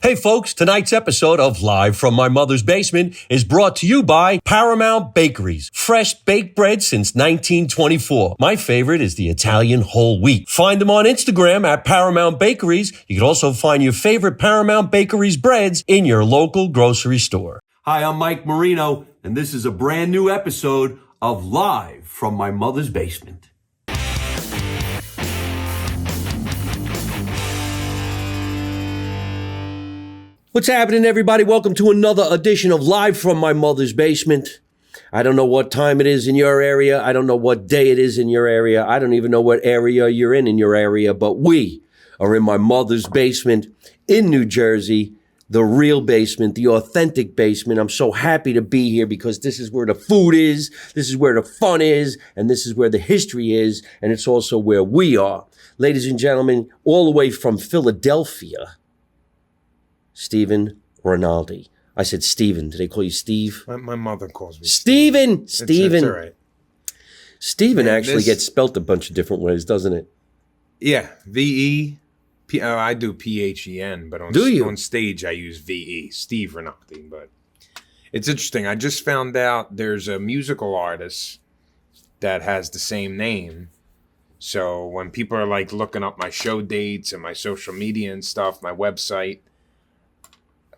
Hey folks, tonight's episode of Live from My Mother's Basement is brought to you by Paramount Bakeries. Fresh baked bread since 1924. My favorite is the Italian whole wheat. Find them on Instagram at Paramount Bakeries. You can also find your favorite Paramount Bakeries breads in your local grocery store. Hi, I'm Mike Marino, and this is a brand new episode of Live from My Mother's Basement. What's happening, everybody? Welcome to another edition of Live from My Mother's Basement. I don't know what time it is in your area. I don't know what day it is in your area. I don't even know what area you're in your area, but we are in my mother's basement in New Jersey, the real basement, the authentic basement. I'm so happy to be here because this is where the food is, this is where the fun is, and this is where the history is, and it's also where we are. Ladies and gentlemen, all the way from Philadelphia, Stephen Rinaldi. I said Stephen. Did they call you Steve? My mother calls me Stephen. It's Stephen. all right. Stephen actually gets spelt a bunch of different ways, doesn't it? Yeah. V-E. I do P-H-E-N, but on stage I use V-E. Steve Rinaldi. But it's interesting. I just found out there's a musical artist that has the same name. So when people are like looking up my show dates and my social media and stuff, my website,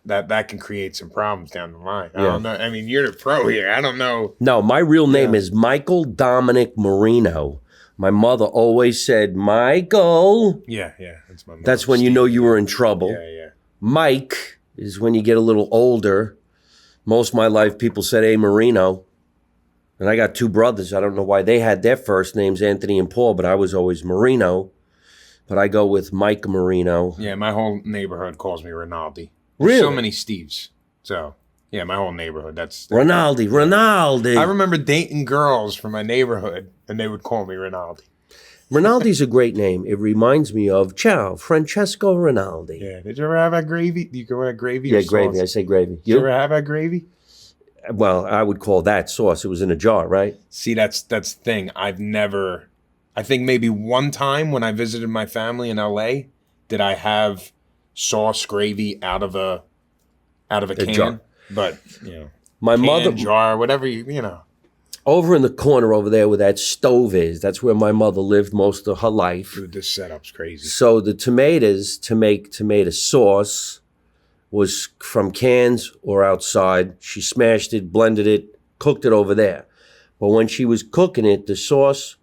that can create some problems down the line. I don't know. I mean, you're the pro here. I don't know. No, my real name is Michael Dominic Marino. My mother always said, Michael. Yeah. That's my mother. That's when you know you were in trouble. Yeah. Mike is when you get a little older. Most of my life, people said, hey, Marino. And I got two brothers. I don't know why they had their first names, Anthony and Paul, but I was always Marino. But I go with Mike Marino. Yeah, my whole neighborhood calls me Rinaldi. Really? So many Steves. So, yeah, my whole neighborhood. That's Rinaldi. I remember dating girls from my neighborhood, and they would call me Rinaldi. Rinaldi's a great name. It reminds me of Ciao, Francesco Rinaldi. Yeah. Did you ever have that gravy? Do you go with gravy? Yeah, gravy. I say gravy. Did you ever have that gravy? Well, I would call that sauce. It was in a jar, right? See, that's the thing. I think maybe one time when I visited my family in L.A., did I have sauce gravy out of a can, jar. But my mother jar, whatever you know. Over in the corner over there where that stove is, that's where my mother lived most of her life. Dude, this setup's crazy. So the tomatoes to make tomato sauce was from cans or outside. She smashed it, blended it, cooked it over there. But when she was cooking it, the sauce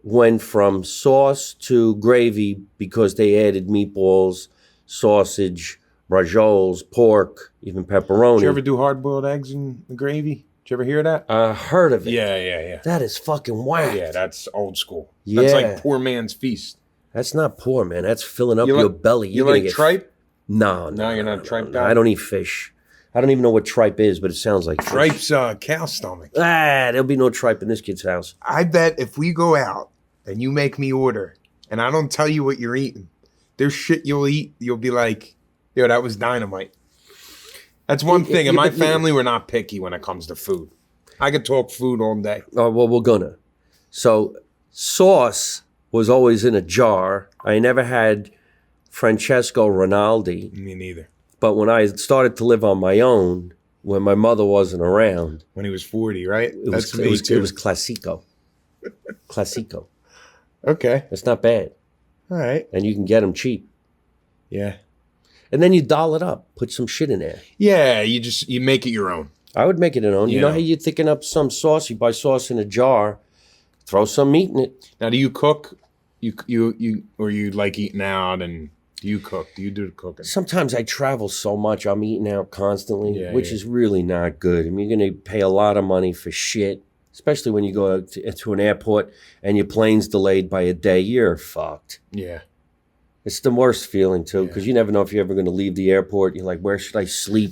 went from sauce to gravy because they added meatballs, sausage, brajioles, pork, even pepperoni. Did you ever do hard-boiled eggs in the gravy? Did you ever hear that? I heard of it. Yeah. That is fucking whack. Yeah, that's old school. Yeah. That's like poor man's feast. That's not poor, man. That's filling up your belly. You like tripe? No, you're not a tripe guy? I don't eat fish. I don't even know what tripe is, but it sounds like fish. Tripe's cow stomach. There'll be no tripe in this kid's house. I bet if we go out and you make me order and I don't tell you what you're eating, there's shit you'll eat. You'll be like, yo, that was dynamite. That's one thing. In my family, we're not picky when it comes to food. I could talk food all day. Oh, well, we're gonna. So sauce was always in a jar. I never had Francesco Rinaldi. Me neither. But when I started to live on my own, when my mother wasn't around. When he was 40, right? It was Classico. Classico. Okay. It's not bad. All right. And you can get them cheap. Yeah. And then you doll it up. Put some shit in there. Yeah, you make it your own. I would make it your own. You know how you're thinking up some sauce? You buy sauce in a jar, throw some meat in it. Now, do you cook? Or you like eating out and do you cook? Do you do the cooking? Sometimes I travel so much, I'm eating out constantly, which is really not good. I mean, you're going to pay a lot of money for shit, especially when you go to an airport and your plane's delayed by a day. You're fucked. Yeah. It's the worst feeling, too, because you never know if you're ever going to leave the airport. You're like, where should I sleep?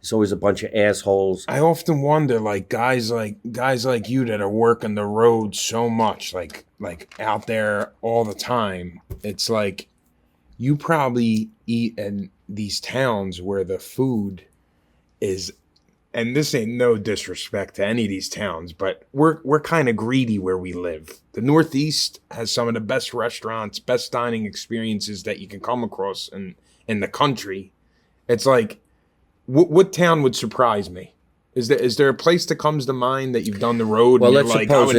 There's always a bunch of assholes. I often wonder, like guys like you that are working the road so much, like out there all the time. It's like you probably eat in these towns where the food is, and this ain't no disrespect to any of these towns, but we're kind of greedy where we live. The Northeast has some of the best restaurants, best dining experiences that you can come across in the country. It's like, what town would surprise me? Is there a place that comes to mind that you've done the road? Well, and let's suppose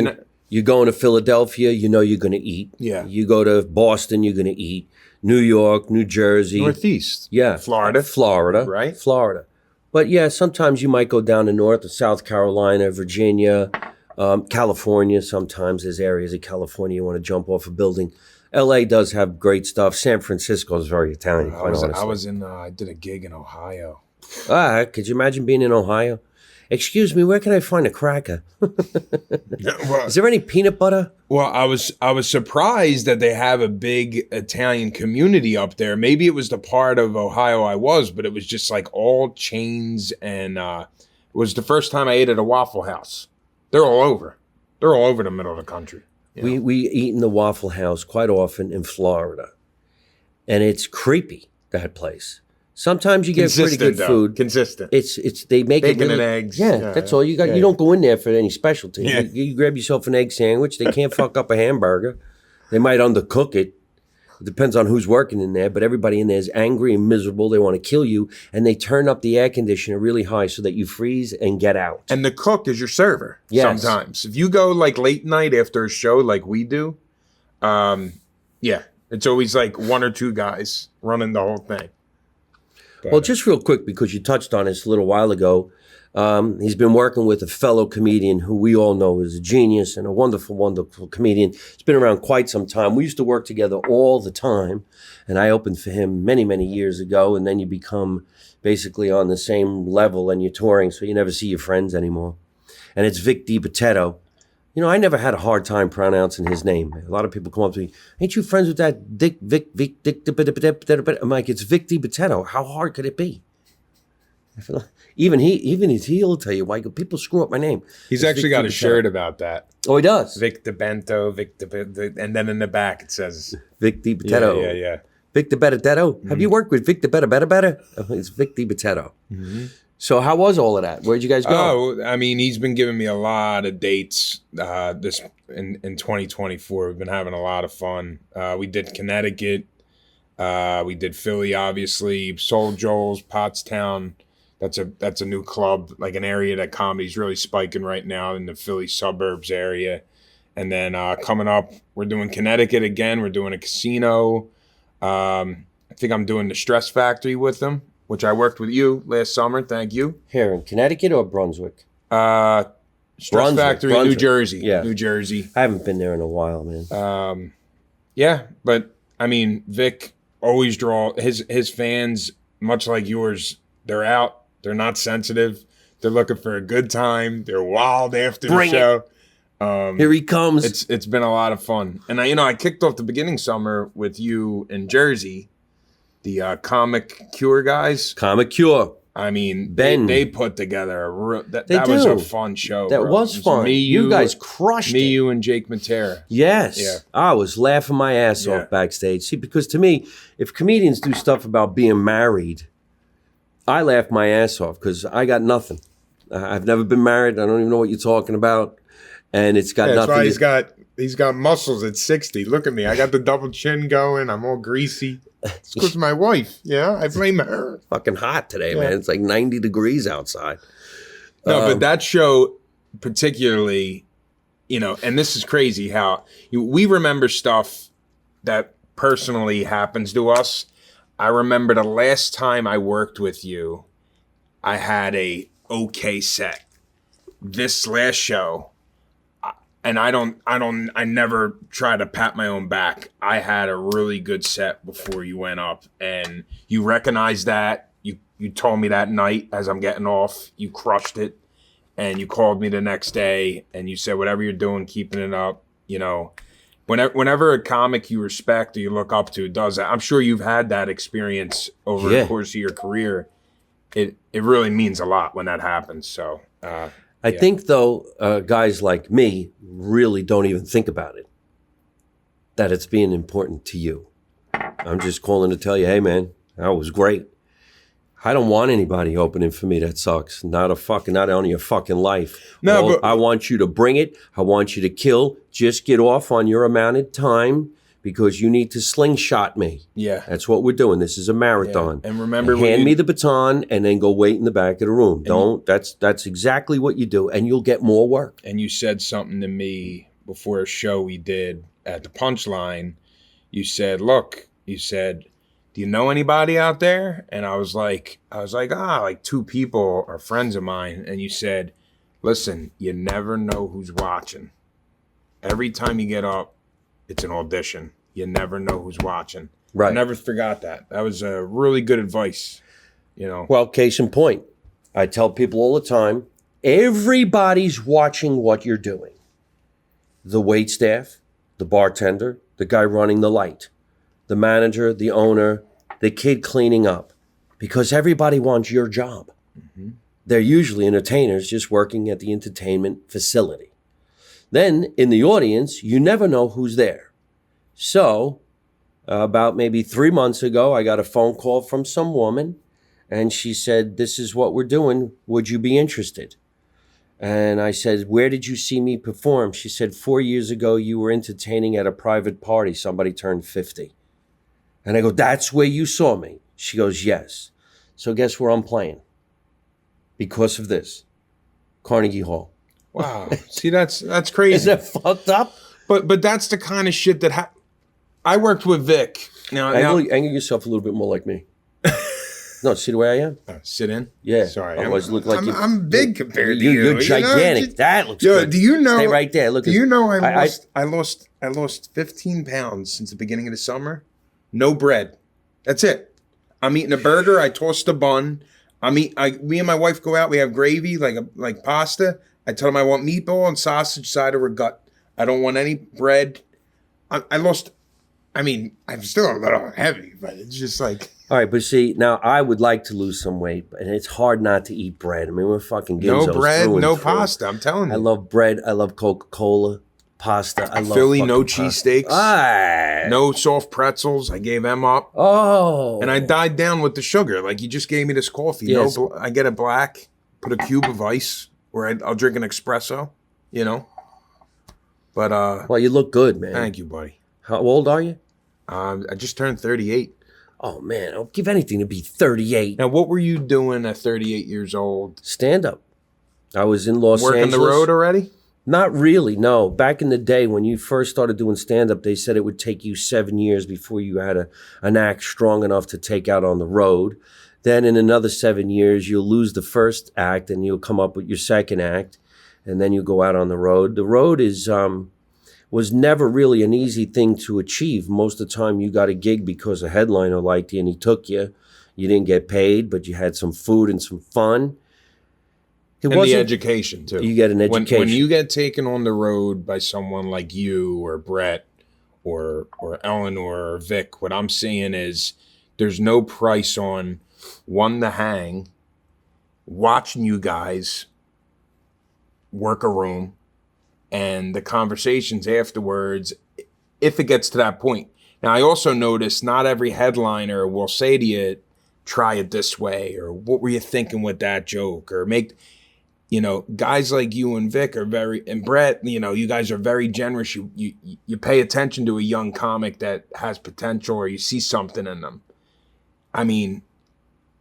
you're going to Philadelphia, you know you're going to eat. Yeah. You go to Boston, you're going to eat. New York, New Jersey. Northeast. Yeah. Florida. Right? Florida. But yeah, sometimes you might go down to North or South Carolina, Virginia, California. Sometimes there's areas of California you want to jump off a building. LA does have great stuff. San Francisco is very Italian, quite honestly. I did a gig in Ohio. Could you imagine being in Ohio? Excuse me, where can I find a cracker? Is there any peanut butter? Well, I was surprised that they have a big Italian community up there. Maybe it was the part of Ohio I was, but it was just like all chains, and it was the first time I ate at a Waffle House. They're all over. They're all over the middle of the country. We eat in the Waffle House quite often in Florida, and it's creepy, that place. Sometimes you get pretty good food. Consistent. It's they make bacon it really, and eggs. Yeah, that's all you got. You don't go in there for any specialty. Yeah. You grab yourself an egg sandwich. They can't fuck up a hamburger. They might undercook it. It depends on who's working in there, but everybody in there is angry and miserable. They want to kill you, and they turn up the air conditioner really high so that you freeze and get out. And the cook is your server. Yes. Sometimes, if you go like late night after a show, like we do, it's always like one or two guys running the whole thing. Well, just real quick, because you touched on this a little while ago, he's been working with a fellow comedian who we all know is a genius and a wonderful, wonderful comedian. He's been around quite some time. We used to work together all the time, and I opened for him many, many years ago, and then you become basically on the same level, and you're touring, so you never see your friends anymore. And it's Vic DiBitetto. You know, I never had a hard time pronouncing his name. A lot of people come up to me, ain't you friends with that Dick? I'm like, it's Vic DiBitetto. How hard could it be? I feel like even he'll tell you why people screw up my name. He's actually got a shirt about that. Oh, he does? Vic DiBento, and then in the back it says Vic DiBitetto. Yeah. Vic DiBitetto. Mm-hmm. Have you worked with Vic DiBitetto? It's Vic DiBitetto. Mm-hmm. So how was all of that? Where'd you guys go? Oh, I mean, he's been giving me a lot of dates this in 2024. We've been having a lot of fun. We did Connecticut. We did Philly, obviously. Soul Joel's, Pottstown. That's a new club, like an area that comedy's really spiking right now in the Philly suburbs area. And then coming up, we're doing Connecticut again. We're doing a casino. I think I'm doing the Stress Factory with them, which I worked with you last summer. Thank you. Here in Connecticut or Brunswick? Stress Factory, New Jersey. Yeah. New Jersey. I haven't been there in a while, man. Yeah, but I mean, Vic always draw his fans, much like yours. They're out. They're not sensitive. They're looking for a good time. They're wild after the show. Here he comes. It's been a lot of fun. And I kicked off the beginning summer with you in Jersey. The Comic Cure guys. Comic Cure. I mean, Ben. they put together that was a fun show. That was fun. You guys crushed it. Me, you, and Jake Matera. Yes. Yeah. I was laughing my ass off backstage. See, because to me, if comedians do stuff about being married, I laugh my ass off because I got nothing. I've never been married. I don't even know what you're talking about. And it's got nothing. That's why he's got muscles at 60. Look at me. I got the double chin going. I'm all greasy. It's because my wife. Yeah, I blame her. Fucking hot today, man. It's like 90 degrees outside. No, but that show particularly, and this is crazy how we remember stuff that personally happens to us. I remember the last time I worked with you, I had a okay set. This last show, and I never try to pat my own back. I had a really good set before you went up, and you recognized that. You told me that night as I'm getting off, you crushed it, and you called me the next day, and you said, whatever you're doing, keeping it up, Whenever a comic you respect or you look up to does that, I'm sure you've had that experience over the course of your career. It really means a lot when that happens. So I think, though, guys like me really don't even think about it, that it's being important to you. I'm just calling to tell you, hey, man, that was great. I don't want anybody opening for me that sucks. Not on your fucking life. No, but I want you to bring it. I want you to kill. Just get off on your amount of time because you need to slingshot me. Yeah. That's what we're doing. This is a marathon. Yeah. And remember, hand me the baton and then go wait in the back of the room. That's exactly what you do, and you'll get more work. And you said something to me before a show we did at the Punchline. You said, look, do you know anybody out there? And I was like, like 2 people are friends of mine. And you said, listen, you never know who's watching. Every time you get up, it's an audition. You never know who's watching. Right. I never forgot that. That was a really good advice, Well, case in point, I tell people all the time, everybody's watching what you're doing. The waitstaff, the bartender, the guy running the light, the manager, the owner, the kid cleaning up, because everybody wants your job. Mm-hmm. They're usually entertainers just working at the entertainment facility. Then in the audience, you never know who's there. So about maybe 3 months ago, I got a phone call from some woman, and she said, this is what we're doing. Would you be interested? And I said, where did you see me perform? She said, 4 years ago, you were entertaining at a private party. Somebody turned 50. And I go, that's where you saw me? She goes, yes. So guess where I'm playing? Because of this. Carnegie Hall. Wow. See, that's crazy. Isn't that fucked up? But that's the kind of shit that I worked with Vic. Angle yourself a little bit more like me. No, see the way I am? Sit in? Yeah. Sorry. I'm big compared to you. You're gigantic. That looks good. Do you know? Stay right there. Look. Do you know I lost 15 pounds since the beginning of the summer? No bread. That's it. I'm eating a burger. I tossed a bun. Me and my wife go out. We have gravy, like pasta. I tell them I want meatball and sausage, cider, or gut. I don't want any bread. I lost. I mean, I'm still a little heavy, but it's just like. All right, but see, now I would like to lose some weight, and it's hard not to eat bread. I mean, we're fucking gizmos. No bread, no pasta. I'm telling you. I love bread. I love Coca-Cola, pasta. I love Philly, no cheesesteaks. Ah. No soft pretzels. I gave them up. Oh. And I died down with the sugar. Like, you just gave me this coffee. Yes. No, I get it black, put a cube of ice, or I'll drink an espresso, But, well, you look good, man. Thank you, buddy. How old are you? I just turned 38. Oh, man, I'll give anything to be 38. Now, what were you doing at 38 years old? Stand up. I was in Los Angeles. Angeles. Working the road already? Not really, no. Back in the day when you first started doing stand-up, they said it would take you 7 years before you had an act strong enough to take out on the road. Then in another 7 years, you'll lose the first act and you'll come up with your second act, and then you go out on the road. The road was never really an easy thing to achieve. Most of the time you got a gig because a headliner liked you and he took you. You didn't get paid, but you had some food and some fun. And the education, too. You get an education. When you get taken on the road by someone like you or Brett or Eleanor or Vic, what I'm saying is there's no price on, one, the hang, watching you guys work a room, and the conversations afterwards, if it gets to that point. Now, I also noticed not every headliner will say to you, try it this way, or what were you thinking with that joke, or guys like you and Vic and Brett, you guys are very generous. You pay attention to a young comic that has potential, or you see something in them. I mean,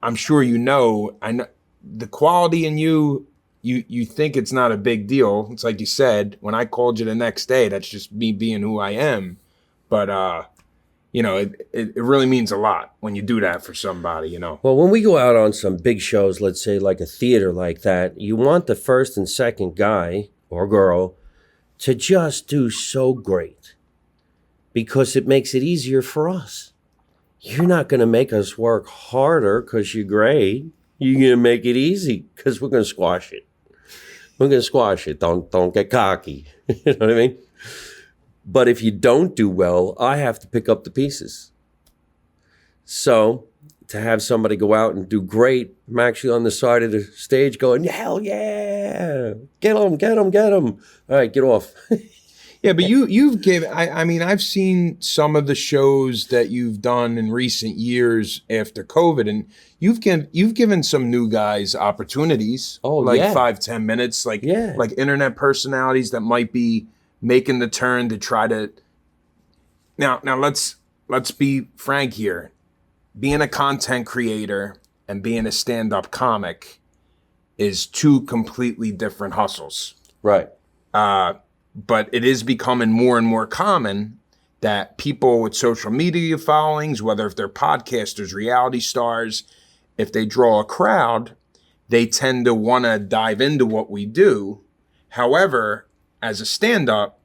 I'm sure I know the quality in you. You think it's not a big deal. It's like you said, when I called you the next day, that's just me being who I am. But, it really means a lot when you do that for somebody, Well, when we go out on some big shows, let's say like a theater like that, you want the first and second guy or girl to just do so great because it makes it easier for us. You're not going to make us work harder because you're great. You're going to make it easy because we're going to squash it. We're going to squash it. Don't get cocky. You know what I mean? But if you don't do well, I have to pick up the pieces. So to have somebody go out and do great, I'm actually on the side of the stage going, hell yeah, get them. All right, get off. Yeah, but you've given, I've seen some of the shows that you've done in recent years after COVID, and you've given some new guys opportunities. Oh, like yeah. 5-10 minutes, like internet personalities that might be making the turn to try to. Now let's be frank here. Being a content creator and being a stand-up comic is two completely different hustles. Right. But it is becoming more and more common that people with social media followings, whether if they're podcasters, reality stars, if they draw a crowd, they tend to want to dive into what we do. However, as a stand-up,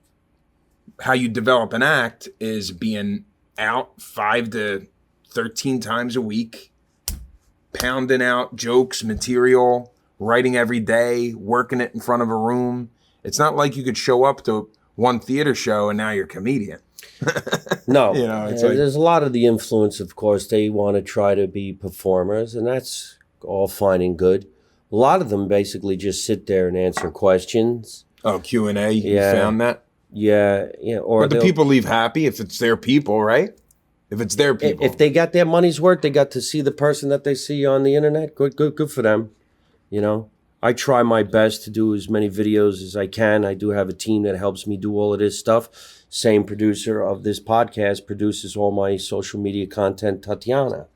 how you develop an act is being out 5 to 13 times a week, pounding out jokes, material, writing every day, working it in front of a room. It's not like you could show up to one theater show and now you're a comedian. No, it's like, there's a lot of the influence, of course. They want to try to be performers, and that's all fine and good. A lot of them basically just sit there and answer questions. Oh, Q&A, you found that? Yeah. But the people leave happy if it's their people, right? If it's their people. If they got their money's worth, they got to see the person that they see on the internet. Good for them. I try my best to do as many videos as I can. I do have a team that helps me do all of this stuff. Same producer of this podcast produces all my social media content, Tatiana.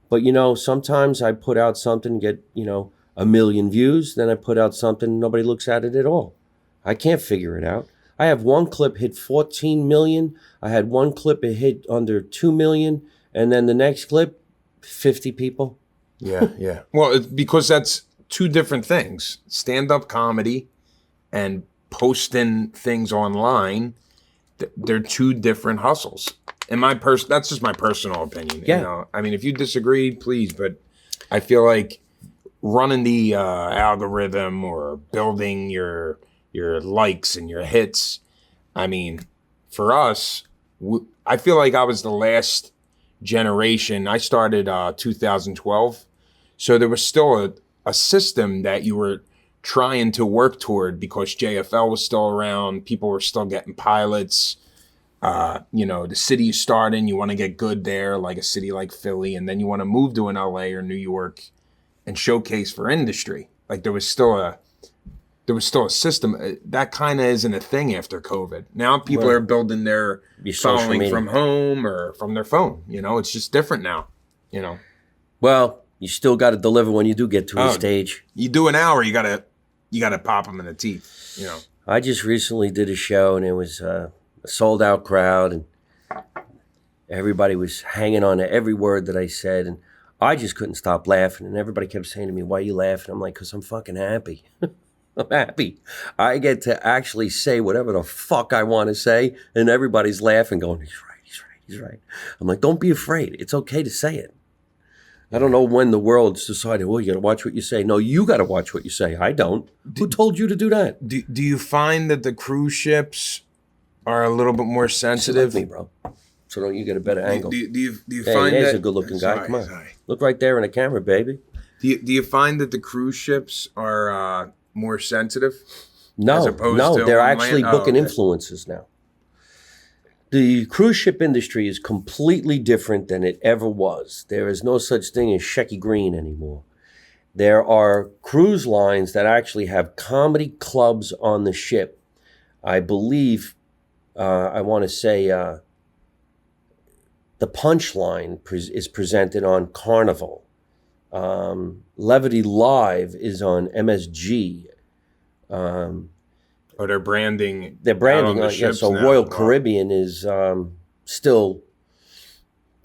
But, sometimes I put out something, get, 1 million views. Then I put out something, nobody looks at it at all. I can't figure it out. I have one clip hit 14 million. I had one clip it hit under 2 million. And then the next clip, 50 people. Yeah. Well, it's because that's two different things. Stand-up comedy and posting things online, they're two different hustles. And that's just my personal opinion. Yeah. I mean, if you disagree, please. But I feel like running the algorithm or building your likes and your hits, I mean, for us, I feel like I was the last generation. I started 2012. So there was still a system that you were trying to work toward because JFL was still around. People were still getting pilots. The city you start in, you want to get good there, like a city like Philly, and then you want to move to an LA or New York and showcase for industry. Like there was still a system. That kind of isn't a thing after COVID. Now people are building their following from home or from their phone. It's just different now. Well, you still got to deliver when you do get to a stage. You do an hour, you gotta pop them in the teeth. I just recently did a show, and it was a sold-out crowd, and everybody was hanging on to every word that I said, and I just couldn't stop laughing. And everybody kept saying to me, "Why are you laughing?" I'm like, "'Cause I'm fucking happy." I'm happy. I get to actually say whatever the fuck I want to say, and everybody's laughing, going, he's right. I'm like, don't be afraid. It's okay to say it. I don't know when the world's decided, well, you got to watch what you say. No, you got to watch what you say. I don't. Who told you to do that? Do you find that the cruise ships are a little bit more sensitive? Like me, bro. So don't you get a better angle? Do you find there's that? A good-looking guy. Come on. Sorry. Look right there in the camera, baby. Do you find that the cruise ships are more sensitive? No, they're actually booking influencers now. The cruise ship industry is completely different than it ever was. There is no such thing as Shecky Green anymore. There are cruise lines that actually have comedy clubs on the ship. I believe, I want to say, the Punchline is presented on Carnival. Levity Live is on MSG. They're branding. They're branding. So now. Royal Caribbean is still,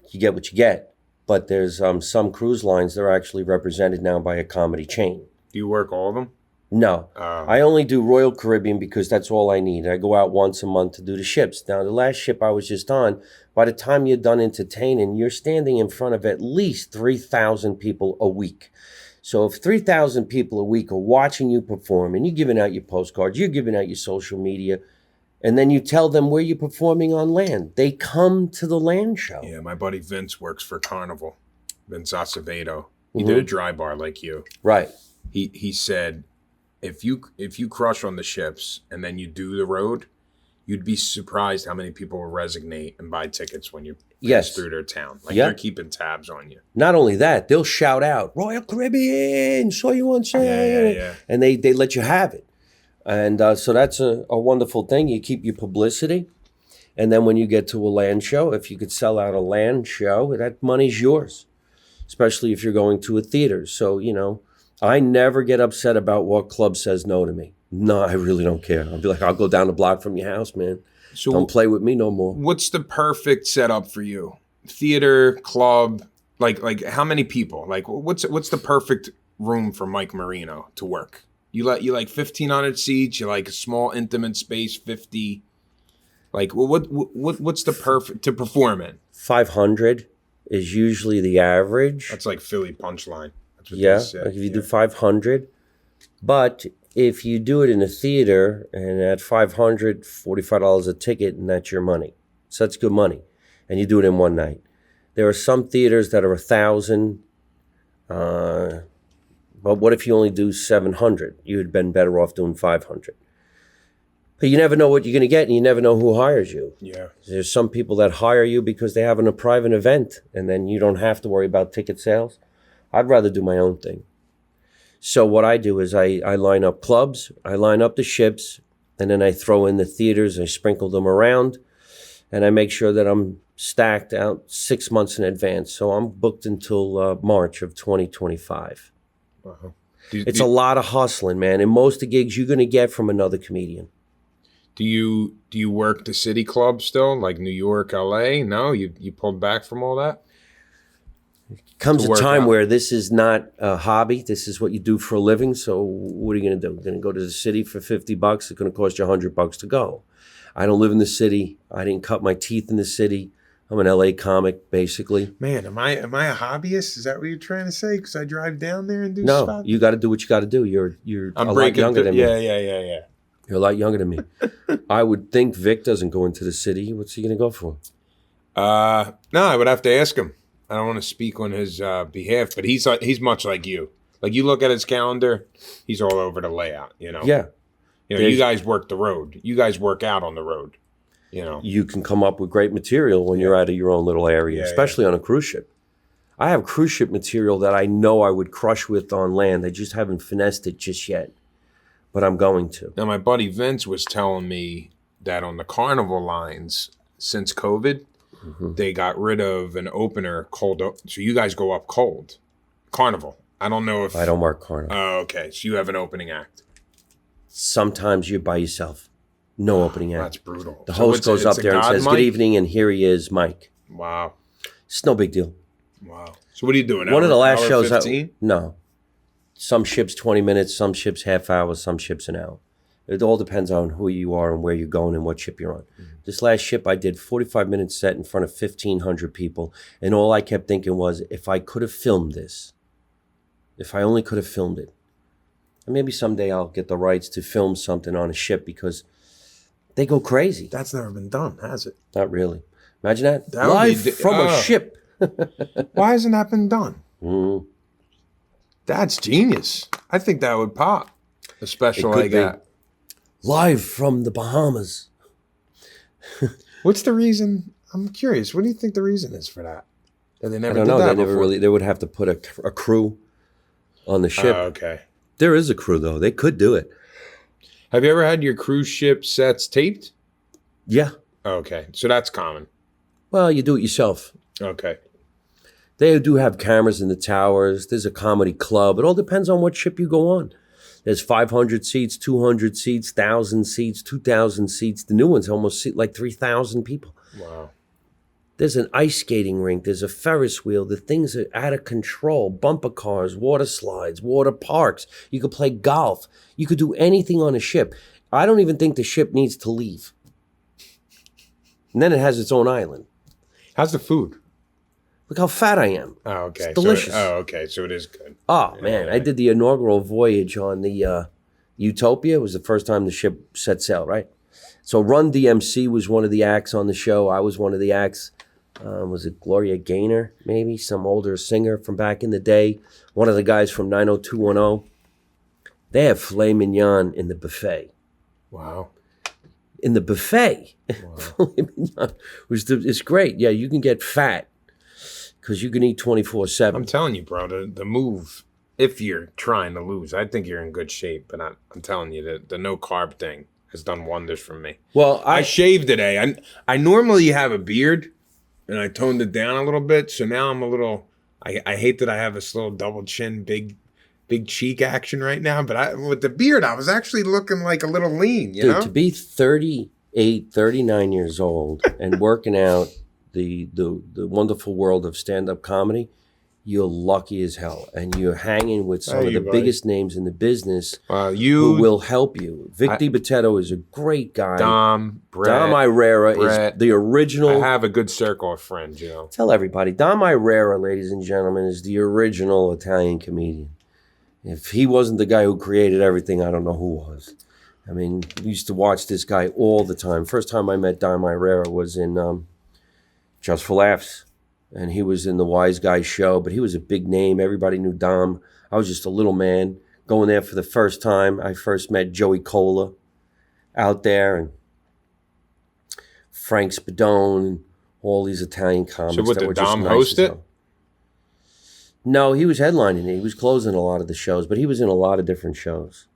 you get what you get. But there's some cruise lines that are actually represented now by a comedy chain. Do you work all of them? No. I only do Royal Caribbean because that's all I need. I go out once a month to do the ships. Now, the last ship I was just on, by the time you're done entertaining, you're standing in front of at least 3,000 people a week. So if 3,000 people a week are watching you perform and you're giving out your postcards, you're giving out your social media, and then you tell them where you're performing on land, they come to the land show. Yeah, my buddy Vince works for Carnival, Vince Acevedo. He did a dry bar like you. Right. He said, if you crush on the ships and then you do the road, you'd be surprised how many people will resonate and buy tickets when you pass through their town. Like they're keeping tabs on you. Not only that, they'll shout out, Royal Caribbean, saw you on set. Yeah. And they let you have it. And so that's a wonderful thing. You keep your publicity. And then when you get to a land show, if you could sell out a land show, that money's yours, especially if you're going to a theater. So, I never get upset about what club says no to me. No, I really don't care. I'll be like, I'll go down the block from your house, man. So don't play with me no more. What's the perfect setup for you? Theater, club, like how many people? Like what's the perfect room for Mike Marino to work? You like 1,500 seats, you like a small intimate space, 50. Like what's the perfect to perform in? 500 is usually the average. That's like Philly Punchline. That's what yeah, like if you do 500. But if you do it in a theater and at 500, $45 a ticket, and that's your money. So that's good money. And you do it in one night. There are some theaters that are 1,000. But what if you only do 700? You had been better off doing 500. But you never know what you're going to get, and you never know who hires you. Yeah. There's some people that hire you because they have a private event, and then you don't have to worry about ticket sales. I'd rather do my own thing. So what I do is I line up clubs, I line up the ships, and then I throw in the theaters, I sprinkle them around, and I make sure that I'm stacked out 6 months in advance. So I'm booked until March of 2025. Wow. It's a lot of hustling, man. And most of the gigs you're going to get from another comedian. Do you work the city club still, like New York, LA? No, you pulled back from all that? Comes a time where this is not a hobby. This is what you do for a living. So what are you going to do? You're going to go to the city for $50. It's going to cost you $100 to go. I don't live in the city. I didn't cut my teeth in the city. I'm an LA comic, basically. Man, am I a hobbyist? Is that what you're trying to say? Because I drive down there and do stuff? No, you got to do what you got to do. You're a lot younger than me. Yeah. You're a lot younger than me. I would think Vic doesn't go into the city. What's he going to go for? No, I would have to ask him. I don't want to speak on his behalf, but he's much like you. Like you look at his calendar, he's all over the layout. Yeah. You guys work the road. You guys work out on the road. You can come up with great material when you're out of your own little area, especially on a cruise ship. I have cruise ship material that I know I would crush with on land. I just haven't finessed it just yet, but I'm going to. Now, my buddy Vince was telling me that on the Carnival lines, since COVID, they got rid of an opener cold. So you guys go up cold. Carnival. I don't know if... I don't work Carnival. Oh, okay. So you have an opening act. Sometimes you're by yourself. No opening act. That's brutal. The host goes up there and says, Mike? Good evening, and here he is, Mike. Wow. It's no big deal. Wow. So what are you doing? One of the last shows... No. Some ships 20 minutes, some ships half hour, some ships an hour. It all depends on who you are and where you're going and what ship you're on. This last ship I did 45-minute set in front of 1,500 people, and all I kept thinking was, if I could have filmed this, if I only could have filmed it, and maybe someday I'll get the rights to film something on a ship because they go crazy. That's never been done, has it? Not really. Imagine that. Live from a ship. Why hasn't that been done? That's genius. I think that would pop. A special like that. Live from the Bahamas. What's the reason? I'm curious. What do you think the reason is for that? That they never I don't did know. that They before? They would have to put a crew on the ship. Okay. There is a crew, though. They could do it. Have you ever had your cruise ship sets taped? Yeah. Okay. So that's common. Well, you do it yourself. Okay. They do have cameras in the towers. There's a comedy club. It all depends on what ship you go on. There's 500 seats, 200 seats, 1,000 seats, 2,000 seats. The new ones almost seat like 3,000 people. Wow. There's an ice skating rink. There's a Ferris wheel. The things are out of control. Bumper cars, water slides, water parks. You could play golf. You could do anything on a ship. I don't even think the ship needs to leave. And then it has its own island. How's the food? Look how fat I am. Oh, okay. It's delicious. Okay. So it is good. Oh, man. I did the inaugural voyage on the Utopia. It was the first time the ship set sail, right? So Run DMC was one of the acts on the show. I was one of the acts. Was it Gloria Gaynor, maybe? Some older singer from back in the day. One of the guys from 90210. They have filet mignon in the buffet. Wow. In the buffet. Wow. Filet mignon it's great. Yeah, you can get fat because you can eat 24/7. I'm telling you, bro, the move, if you're trying to lose, I think you're in good shape. But I'm telling you, the no carb thing has done wonders for me. Well, I shaved today. I normally have a beard, and I toned it down a little bit. So now I'm a little. I hate that I have this little double chin, big cheek action right now. But with the beard, I was actually looking like a little lean. You know, to be 38, 39 years old and working out the wonderful world of stand-up comedy. You're lucky as hell, and you're hanging with some of the biggest names in the business who will help you. Vic DiBitetto is a great guy. Dom Irrera is the original. I have a good circle of friends, you know. Tell everybody, Dom Irrera, ladies and gentlemen, is the original Italian comedian. If he wasn't the guy who created everything, I don't know who was. I mean, we used to watch this guy all the time. First time I met Dom Irrera was in Just for Laughs. And he was in the Wise Guy show, but he was a big name. Everybody knew Dom. I was just a little man going there for the first time. I first met Joey Cola out there and Frank Spadone and all these Italian comics. So what, that did Dom host it? No, he was headlining it. He was closing a lot of the shows, but he was in a lot of different shows.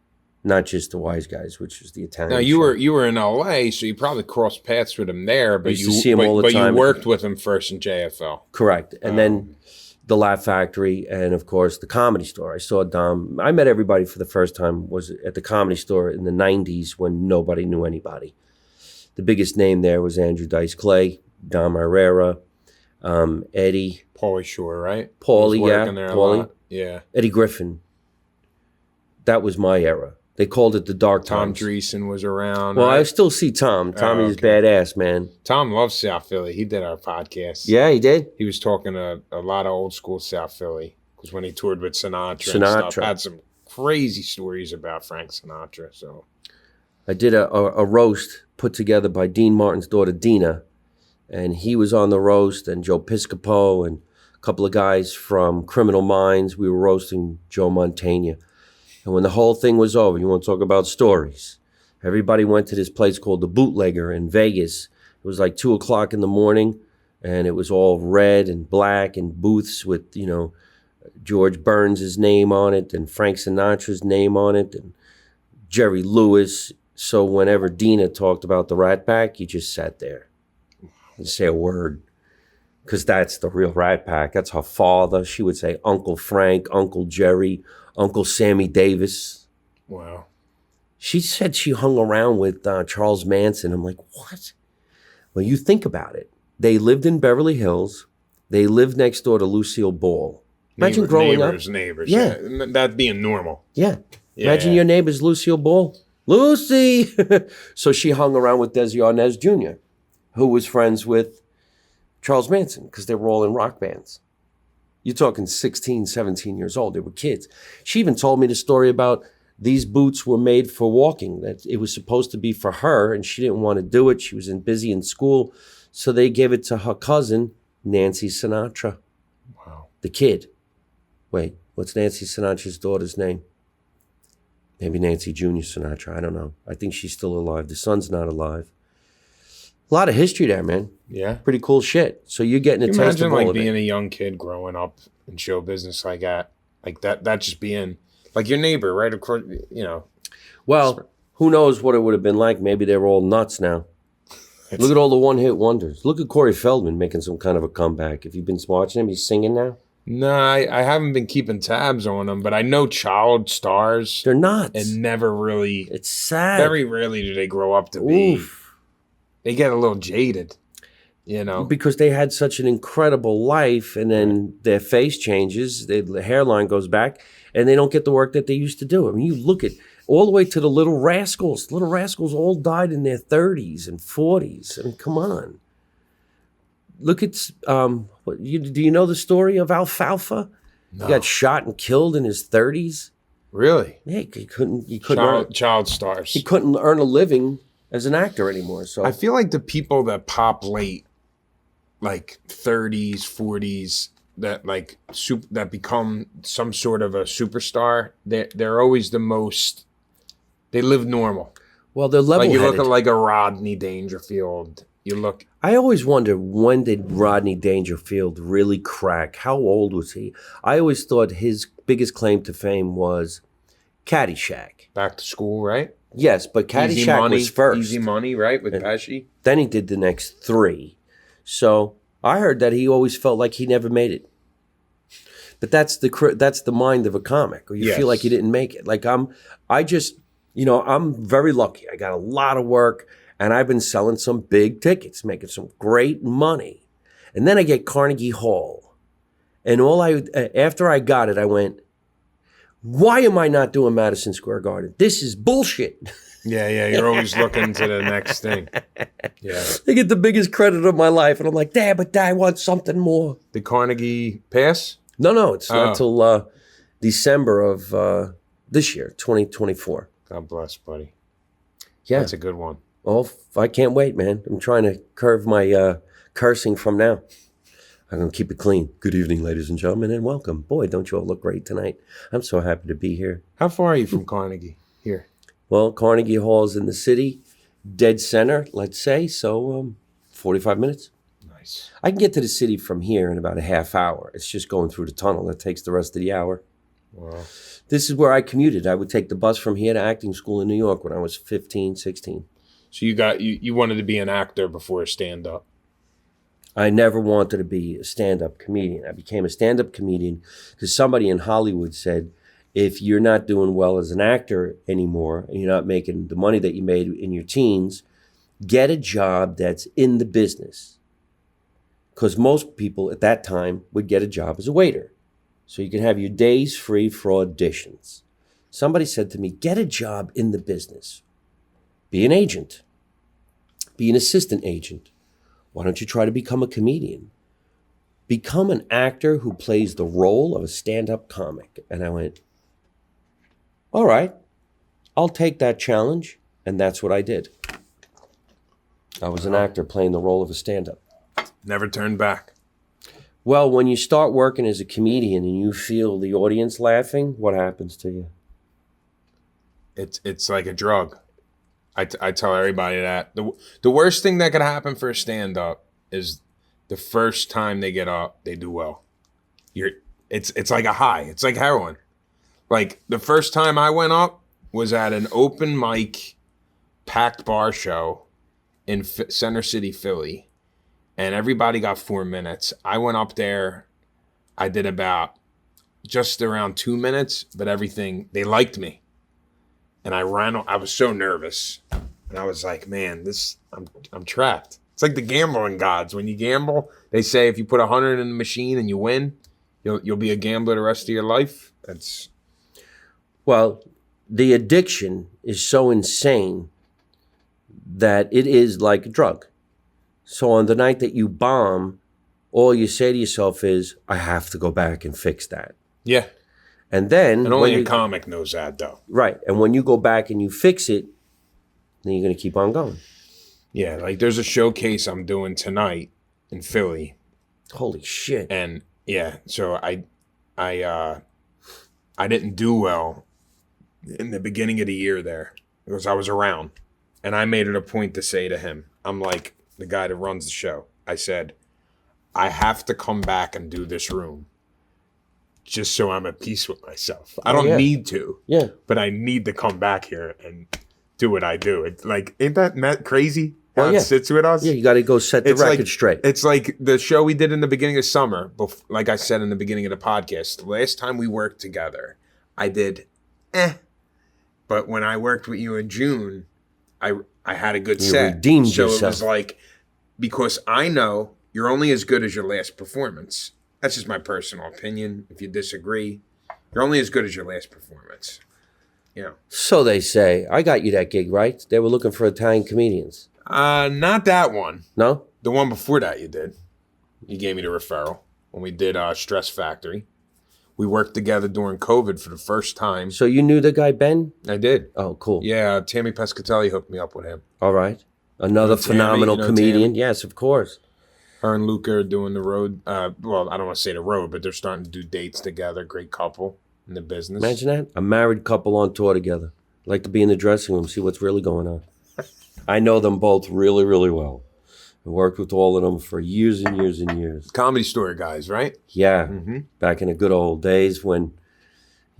Not just the Wise Guys, which was the Italian. Now you were in LA, so you probably crossed paths with him there, but you see him all the time. You worked with him first in JFL. Correct, and then the Laugh Factory, and of course the Comedy Store. I saw Dom. I met everybody for the first time was at the Comedy Store in the '90s when nobody knew anybody. The biggest name there was Andrew Dice Clay, Dom Irrera, Eddie, Pauly Shore, right? Pauly, Pauly, yeah, Eddie Griffin. That was my era. They called it the dark times. Tom Dreesen was around. Well, right? I still see Tom. Tommy is badass, man. Tom loves South Philly. He did our podcast. Yeah, he did. He was talking to a lot of old school South Philly because when he toured with Sinatra and stuff, had some crazy stories about Frank Sinatra. So I did a roast put together by Dean Martin's daughter, Dina, and he was on the roast, and Joe Piscopo and a couple of guys from Criminal Minds. We were roasting Joe Mantegna. And when the whole thing was over, you want to talk about stories. Everybody went to this place called the Bootlegger in Vegas. It was like 2 o'clock in the morning, and it was all red and black and booths with, George Burns' name on it and Frank Sinatra's name on it and Jerry Lewis. So whenever Dina talked about the Rat Pack, you just sat there and didn't say a word. Because that's the real Rat Pack. That's her father. She would say Uncle Frank, Uncle Jerry, Uncle Sammy Davis. Wow. She said she hung around with Charles Manson. I'm like, what? Well, you think about it. They lived in Beverly Hills. They lived next door to Lucille Ball. Imagine growing up. Neighbors. Yeah. That being normal. Yeah. Imagine your neighbor's Lucille Ball. Lucy! So she hung around with Desi Arnaz Jr., who was friends with Charles Manson, because they were all in rock bands. You're talking 16, 17 years old. They were kids. She even told me the story about these boots were made for walking, that it was supposed to be for her, and she didn't want to do it. She was busy in school, so they gave it to her cousin, Nancy Sinatra. Wow. The kid. Wait, what's Nancy Sinatra's daughter's name? Maybe Nancy Jr. Sinatra. I don't know. I think she's still alive. The son's not alive. A lot of history there, man. Yeah. Pretty cool shit. So you're getting a taste of all of it. Imagine being a young kid growing up in show business like that. Like that just being like your neighbor, right? Of course, Well, who knows what it would have been like. Maybe they were all nuts now. Look at all the one-hit wonders. Look at Corey Feldman making some kind of a comeback. If you've been watching him, he's singing now. No, I haven't been keeping tabs on them, but I know child stars. They're nuts. And never really. It's sad. Very rarely do they grow up to be. They get a little jaded, Because they had such an incredible life, and then their face changes, the hairline goes back, and they don't get the work that they used to do. I mean, you look at all the way to the Little Rascals. Little Rascals all died in their 30s and 40s. I mean, come on. Look at, do you know the story of Alfalfa? No. He got shot and killed in his 30s. Really? Yeah, he couldn't child stars. He couldn't earn a living as an actor anymore. So I feel like the people that pop late, like 30s, 40s, that become some sort of a superstar, they're always the most. They live normal. Well, they're level-headed. Like you look at like a Rodney Dangerfield. I always wonder, when did Rodney Dangerfield really crack? How old was he? I always thought his biggest claim to fame was Caddyshack. Back to School, right? Yes, but Caddyshack was first. Easy Money, right, with Pesci? Then he did the next 3. So I heard that he always felt like he never made it. But that's the mind of a comic, or you feel like you didn't make it. Like I'm very lucky. I got a lot of work, and I've been selling some big tickets, making some great money. And then I get Carnegie Hall. And after I got it, I went, why am I not doing Madison Square Garden? This is bullshit. Yeah, you're always looking to the next thing. Yeah. I get the biggest credit of my life, and I'm like, Dad, but I want something more. Did Carnegie pass? No, it's not till December of this year, 2024. God bless, buddy. Yeah. That's a good one. Oh, I can't wait, man. I'm trying to curve my cursing from now. I'm going to keep it clean. Good evening, ladies and gentlemen, and welcome. Boy, don't you all look great tonight. I'm so happy to be here. How far are you from Carnegie here? Well, Carnegie Hall is in the city, dead center, let's say, so 45 minutes. Nice. I can get to the city from here in about a half hour. It's just going through the tunnel. That takes the rest of the hour. Wow. This is where I commuted. I would take the bus from here to acting school in New York when I was 15, 16. So you wanted to be an actor before stand-up? I never wanted to be a stand-up comedian. I became a stand-up comedian because somebody in Hollywood said, if you're not doing well as an actor anymore and you're not making the money that you made in your teens, get a job that's in the business. Because most people at that time would get a job as a waiter. So you can have your days free for auditions. Somebody said to me, get a job in the business. Be an agent. Be an assistant agent. Why don't you try to become a comedian? Become an actor who plays the role of a stand-up comic. And I went, all right, I'll take that challenge. And that's what I did. I was an actor playing the role of a stand-up. Never turned back. Well, when you start working as a comedian and you feel the audience laughing, what happens to you? It's like a drug. I tell everybody that. The worst thing that could happen for a stand-up is the first time they get up, they do well. It's like a high. It's like heroin. Like the first time I went up was at an open mic packed bar show in Center City, Philly. And everybody got 4 minutes. I went up there. I did just around 2 minutes, but everything, they liked me. And I was so nervous. And I was like, man, I'm trapped. It's like the gambling gods. When you gamble, they say if you put 100 in the machine and you win, you'll be a gambler the rest of your life. Well, the addiction is so insane that it is like a drug. So on the night that you bomb, all you say to yourself is, I have to go back and fix that. Yeah. And then... And only a comic knows that, though. Right. And when you go back and you fix it, then you're going to keep on going. Yeah, like there's a showcase I'm doing tonight in Philly. Holy shit. And yeah, so I didn't do well in the beginning of the year there because I was around. And I made it a point to say to him, I'm like the guy that runs the show. I said, I have to come back and do this room just so I'm at peace with myself. I don't need to. Yeah. But I need to come back here and do what I do. It's like, ain't that crazy how it sits with us? Yeah, you got to go set the record straight. It's like the show we did in the beginning of summer. Like I said in the beginning of the podcast, the last time we worked together, I did But when I worked with you in June, I had a good set. Redeemed so yourself. It was like, because I know you're only as good as your last performance. That's just my personal opinion. If you disagree, you're only as good as your last performance. You know. So they say. I got you that gig, right? They were looking for Italian comedians. Not that one. No? The one before that you did. You gave me the referral when we did Stress Factory. We worked together during COVID for the first time. So you knew the guy, Ben? I did. Oh, cool. Yeah, Tammy Pescatelli hooked me up with him. All right. Another phenomenal comedian. Tammy? Yes, of course. Her and Luca are doing the road. Well, I don't want to say the road, but they're starting to do dates together. Great couple in the business. Imagine that. A married couple on tour together. Like to be in the dressing room, see what's really going on. I know them both really, really well. I worked with all of them for years and years and years. Comedy Store guys, right? Yeah. Mm-hmm. Back in the good old days when